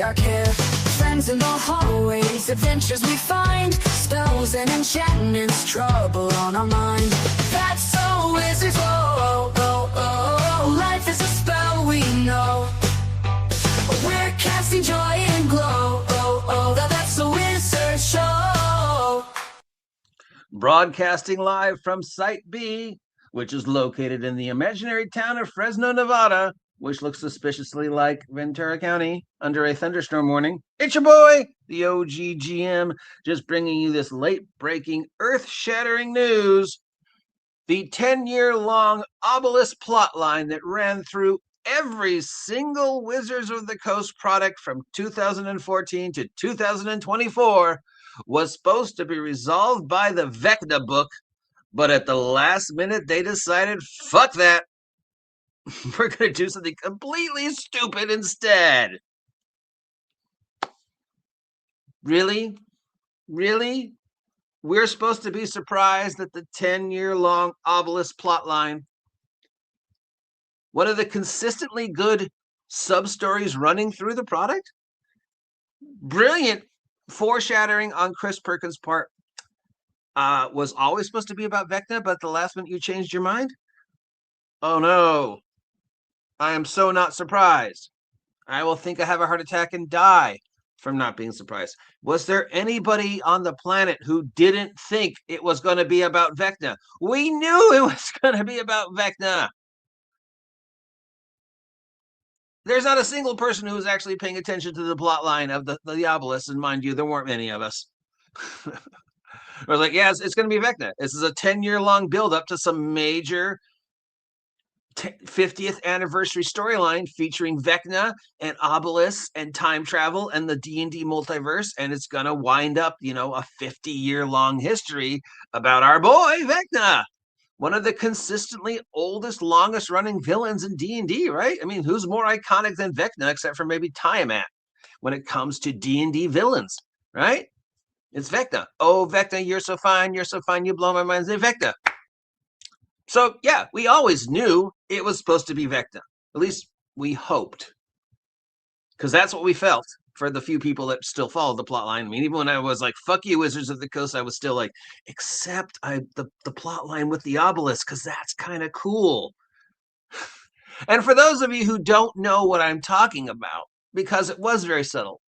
dark hair. Friends in the hallways, adventures we find, spells and enchantments, trouble on our mind. That's so wizards, oh, oh, oh, oh. Life is a spell we know. We're casting joy and glow, oh, oh. That's a wizard show. Broadcasting live from Site B, which is located in the imaginary town of Fresno, Nevada, which looks suspiciously like Ventura County under a thunderstorm warning. It's your boy, the OGGM, just bringing you this late-breaking, earth-shattering news. The 10-year-long Obelisk plotline that ran through every single Wizards of the Coast product from 2014 to 2024 was supposed to be resolved by the Vecna book, but at the last minute they decided, fuck that. We're going to do something completely stupid instead. Really? Really? We're supposed to be surprised that the 10-year-long Obelisk plotline, one of the consistently good sub-stories running through the product, brilliant foreshadowing on Chris Perkins' part, was always supposed to be about Vecna, but at the last minute you changed your mind? Oh no. I am so not surprised. I will think I have a heart attack and die from not being surprised. Was there anybody on the planet who didn't think it was going to be about Vecna? We knew it was going to be about Vecna. There's not a single person who was actually paying attention to the plot line of the Obelisk, and mind you, there weren't many of us. I was like, yeah, it's going to be Vecna. This is a 10-year-long build-up to some major 50th anniversary storyline featuring Vecna and Obelisk and time travel and the D&D multiverse, and it's gonna wind up, a 50-year-long history about our boy Vecna, one of the consistently oldest, longest-running villains in D&D, right? I mean, who's more iconic than Vecna except for maybe Tiamat when it comes to D&D villains, right? It's Vecna. Oh, Vecna, you're so fine, you blow my mind. Say Vecna. So, yeah, we always knew it was supposed to be Vecna. At least we hoped. Because that's what we felt for the few people that still followed the plotline. I mean, even when I was like, fuck you, Wizards of the Coast, I was still like, except the plotline with the Obelisk, because that's kind of cool. And for those of you who don't know what I'm talking about, because it was very subtle,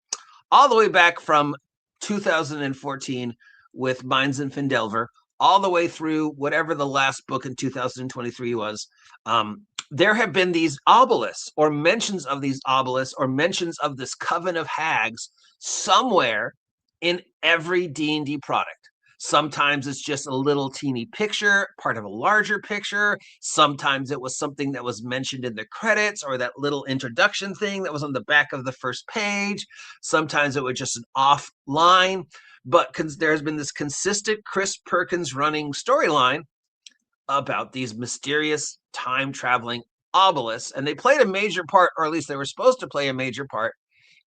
all the way back from 2014 with Minds in Findelver, all the way through whatever the last book in 2023 was, there have been these obelisks or mentions of these obelisks or mentions of this coven of hags somewhere in every D&D product. Sometimes it's just a little teeny picture, part of a larger picture. Sometimes it was something that was mentioned in the credits or that little introduction thing that was on the back of the first page. Sometimes it was just an off line. But there's been this consistent Chris Perkins running storyline about these mysterious time-traveling obelisks, and they played a major part, or at least they were supposed to play a major part,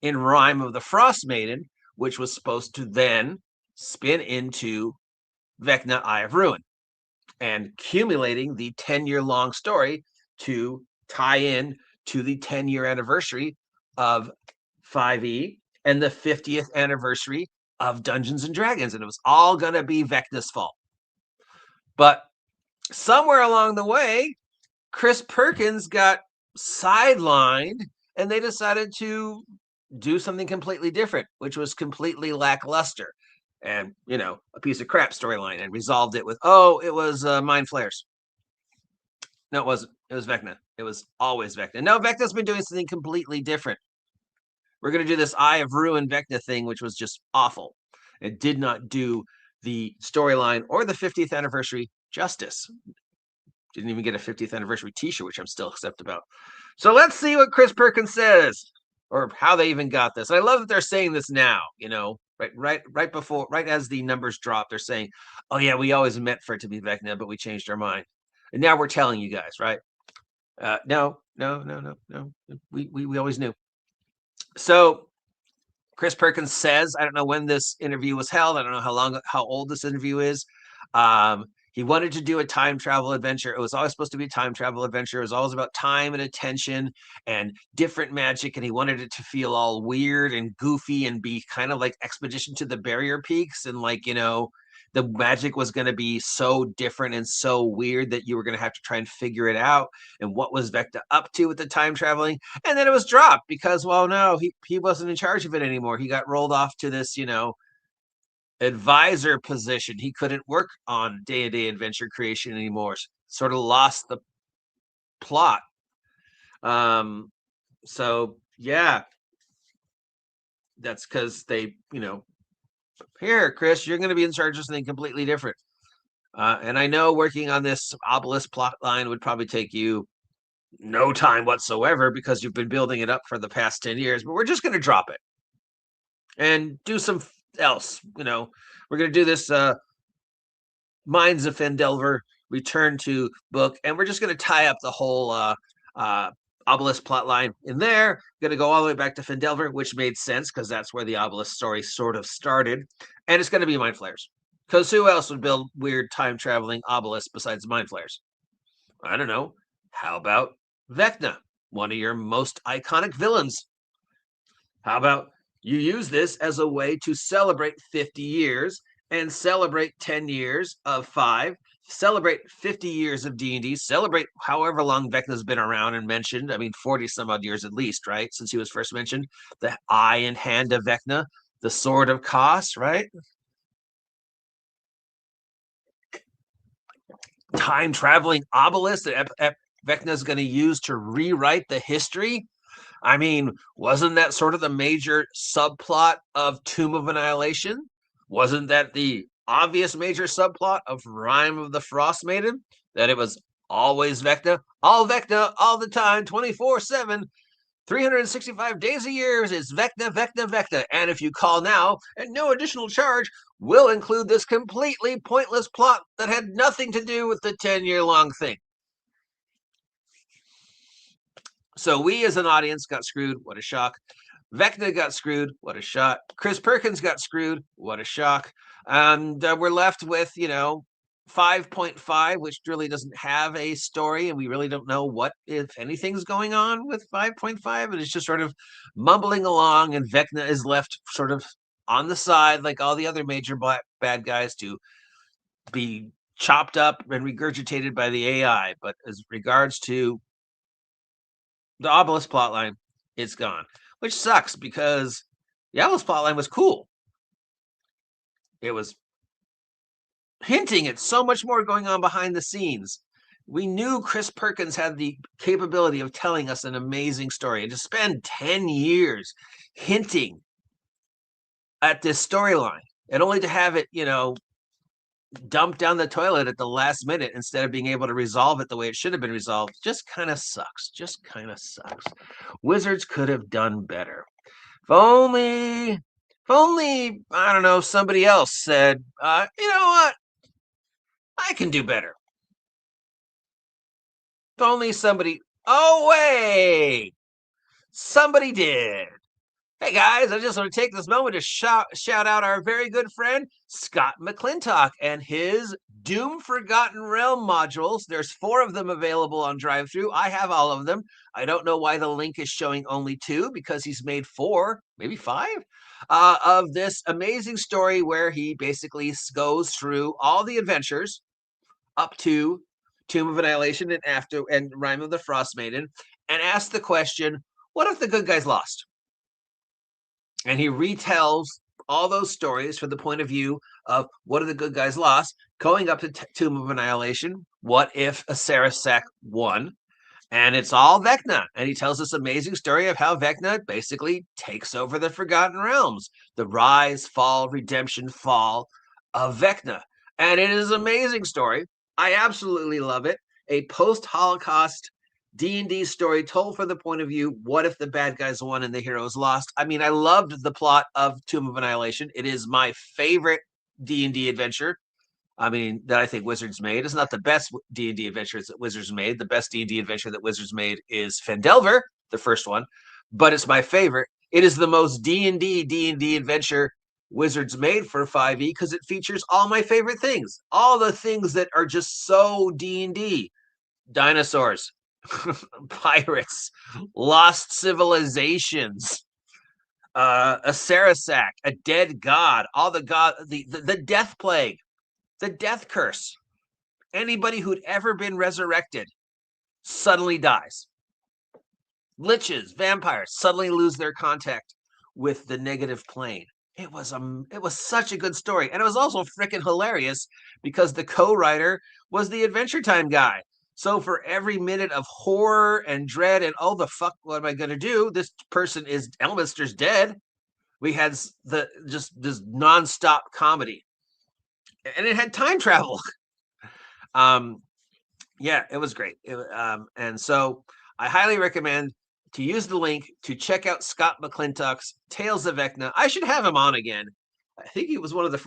in Rime of the Frost Maiden, which was supposed to then spin into Vecna, Eye of Ruin, and accumulating the 10-year-long story to tie in to the 10-year anniversary of 5e and the 50th anniversary of Dungeons and Dragons, and it was all going to be Vecna's fault. But somewhere along the way, Chris Perkins got sidelined, and they decided to do something completely different, which was completely lackluster and, a piece of crap storyline, and resolved it with, it was Mind Flayers. No, it wasn't. It was Vecna. It was always Vecna. No, Vecna's been doing something completely different. We're going to do this Eye of Ruin Vecna thing, which was just awful. It did not do the storyline or the 50th anniversary justice. Didn't even get a 50th anniversary t-shirt, which I'm still upset about. So let's see what Chris Perkins says, or how they even got this. I love that they're saying this now, right before, right as the numbers drop, they're saying, oh yeah, we always meant for it to be Vecna, but we changed our mind. And now we're telling you guys, right? No. We always knew. So Chris Perkins says, I don't know when this interview was held. I don't know how old this interview is. He wanted to do a time travel adventure. It was always supposed to be a time travel adventure. It was always about time and attention and different magic. And he wanted it to feel all weird and goofy and be kind of like Expedition to the Barrier Peaks. And like, the magic was going to be so different and so weird that you were going to have to try and figure it out. And what was Vecna up to with the time traveling? And then it was dropped because, well, no, he wasn't in charge of it anymore. He got rolled off to this, advisor position. He couldn't work on day-to-day adventure creation anymore. Sort of lost the plot. So yeah, that's because they, here, Chris, you're going to be in charge of something completely different. And I know working on this Obelisk plot line would probably take you no time whatsoever because you've been building it up for the past 10 years, but we're just going to drop it and do some else. We're going to do this Minds of Fendelver return to book, and we're just going to tie up the whole Obelisk plotline in there. Going to go all the way back to Fendelver, which made sense because that's where the Obelisk story sort of started, and it's going to be Mind Flayers. Because who else would build weird time traveling obelisks besides Mind Flayers? I don't know. How about Vecna, one of your most iconic villains? How about you use this as a way to celebrate 50 years and celebrate 10 years of 5, celebrate 50 years of D&D, celebrate however long Vecna's been around and mentioned. I mean, 40 some odd years at least, right? Since he was first mentioned. The eye and hand of Vecna, the sword of Kos, right? Time traveling obelisk that Vecna's going to use to rewrite the history. I mean, wasn't that sort of the major subplot of Tomb of Annihilation? Wasn't that the obvious major subplot of Rime of the Frost Maiden? That it was always Vecna, all the time, 24/7, 365 days a year is Vecna, Vecna, Vecna. And if you call now at no additional charge, we'll include this completely pointless plot that had nothing to do with the 10-year-long thing. So we as an audience got screwed. What a shock. Vecna got screwed. What a shock. Chris Perkins got screwed. What a shock. And we're left with, 5.5, which really doesn't have a story. And we really don't know what, if anything's going on with 5.5. And it's just sort of mumbling along. And Vecna is left sort of on the side, like all the other major bad guys, to be chopped up and regurgitated by the AI. But as regards to the Obelisk plotline, it's gone, which sucks because the Obelisk plotline was cool. It was hinting at so much more going on behind the scenes. We knew Chris Perkins had the capability of telling us an amazing story, and to spend 10 years hinting at this storyline and only to have it, dumped down the toilet at the last minute instead of being able to resolve it the way it should have been resolved just kind of sucks. Wizards could have done better. If only, I don't know, somebody else said, you know what? I can do better. If only somebody, oh, wait, somebody did. Hey guys, I just want to take this moment to shout out our very good friend, Scott McClintock, and his Doom Forgotten Realm modules. There's 4 of them available on drive-thru. I have all of them. I don't know why the link is showing only 2, because he's made 4, maybe 5, of this amazing story where he basically goes through all the adventures up to Tomb of Annihilation and Rime of the Frost Maiden, and asks the question, what if the good guys lost? And he retells all those stories from the point of view of what if the good guys lost, going up to Tomb of Annihilation. What if Sarasek won? And it's all Vecna. And he tells this amazing story of how Vecna basically takes over the Forgotten Realms. The rise, fall, redemption, fall of Vecna. And it is an amazing story. I absolutely love it. A post-Holocaust D&D story told from the point of view, what if the bad guys won and the heroes lost? I mean, I loved the plot of Tomb of Annihilation. It is my favorite D&D adventure. I mean, that I think Wizards made. It's not the best D&D adventures that Wizards made. The best D&D adventure that Wizards made is Fendelver, the first one, but it's my favorite. It is the most D&D adventure Wizards made for 5e because it features all my favorite things. All the things that are just so D&D. Dinosaurs, pirates, lost civilizations, a Sarasac, a dead god, all the the death plague, the death curse. Anybody who'd ever been resurrected suddenly dies. Liches, vampires suddenly lose their contact with the negative plane. It was such a good story, and it was also freaking hilarious because the co-writer was the Adventure Time guy. So for every minute of horror and dread and oh the fuck, what am I gonna do? This person is Elminster's dead. We had just this nonstop comedy, and it had time travel. Yeah, it was great. And so I highly recommend to use the link to check out Scott McClintock's Tales of Vecna. I should have him on again. I think he was one of the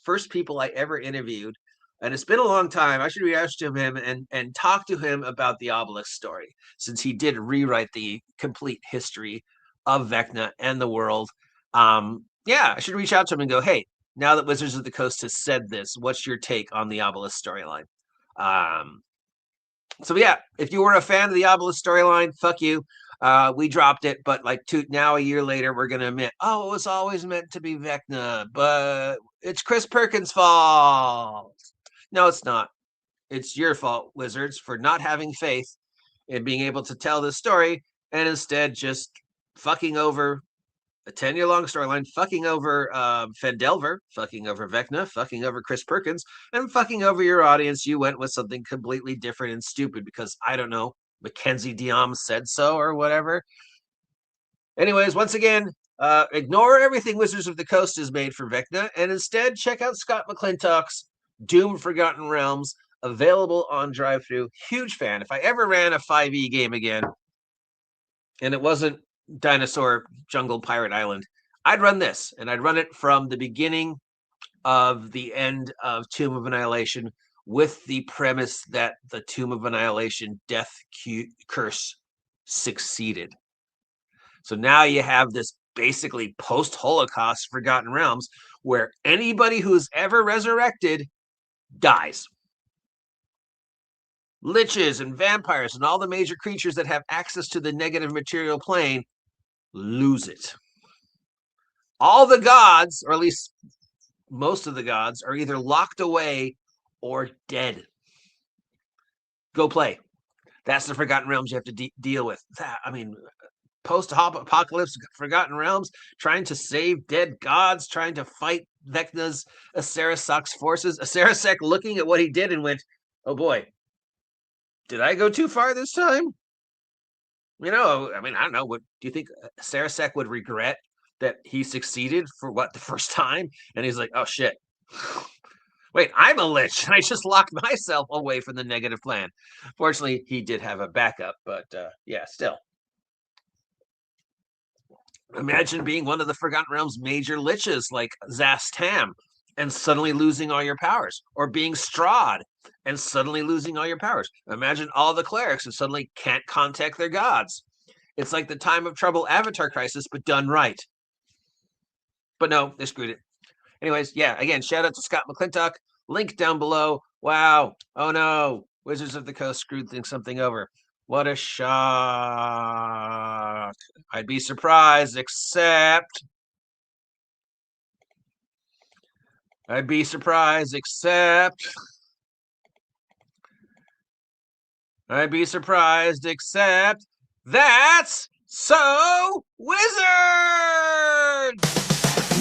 first people I ever interviewed. And it's been a long time. I should reach out to him and talk to him about the Obelisk story, since he did rewrite the complete history of Vecna and the world. Yeah, I should reach out to him and go, hey, now that Wizards of the Coast has said this, what's your take on the Obelisk storyline? So yeah, if you were a fan of the Obelisk storyline, fuck you. We dropped it, but like now a year later, we're gonna admit, oh, it was always meant to be Vecna, but it's Chris Perkins' fault. No, it's not. It's your fault, Wizards, for not having faith in being able to tell this story and instead just fucking over a 10-year-long storyline, fucking over Fendelver, fucking over Vecna, fucking over Chris Perkins, and fucking over your audience. You went with something completely different and stupid because, I don't know, Mackenzie Diom said so or whatever. Anyways, once again, ignore everything Wizards of the Coast has made for Vecna and instead check out Scott McClintock's Doom Forgotten Realms, available on drive-thru. Huge fan. If I ever ran a 5e game again and it wasn't Dinosaur Jungle Pirate Island, I'd run this, and I'd run it from the beginning of the end of Tomb of Annihilation with the premise that the Tomb of Annihilation death curse succeeded. So now you have this basically post-Holocaust Forgotten Realms where anybody who's ever resurrected dies. Liches and vampires and all the major creatures that have access to the negative material plane lose it. All the gods, or at least most of the gods, are either locked away or dead. Go play. That's the Forgotten Realms you have to deal with. I mean, post-apocalypse Forgotten Realms, trying to save dead gods, trying to fight Vecna's Sarasac's forces. Sarasac looking at what he did and went, oh boy, did I go too far this time? You know, I mean, I don't know. What do you think Sarasac would regret that he succeeded for the first time? And he's like, oh shit. Wait, I'm a lich, and I just locked myself away from the negative plan. Fortunately, he did have a backup, but yeah, still. Imagine being one of the Forgotten Realms' major liches like Zastam and suddenly losing all your powers, or being Strahd and suddenly losing all your powers. Imagine all the clerics and suddenly can't contact their gods. It's like the Time of Trouble Avatar Crisis, but done right. But no, they screwed it. Anyways, yeah, again, shout out to Scott McClintock. Link down below. Wow. Oh no. Wizards of the Coast screwed something over. What a shock. I'd be surprised, except... I'd be surprised, except that's so Wizard!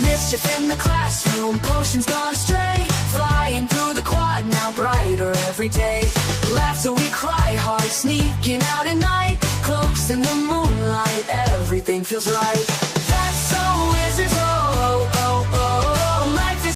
Mischief in the classroom, potions gone astray, flying through the quad, now brighter every day. Laugh till we cry hard, sneaking out at night, cloaks in the moonlight, everything feels right.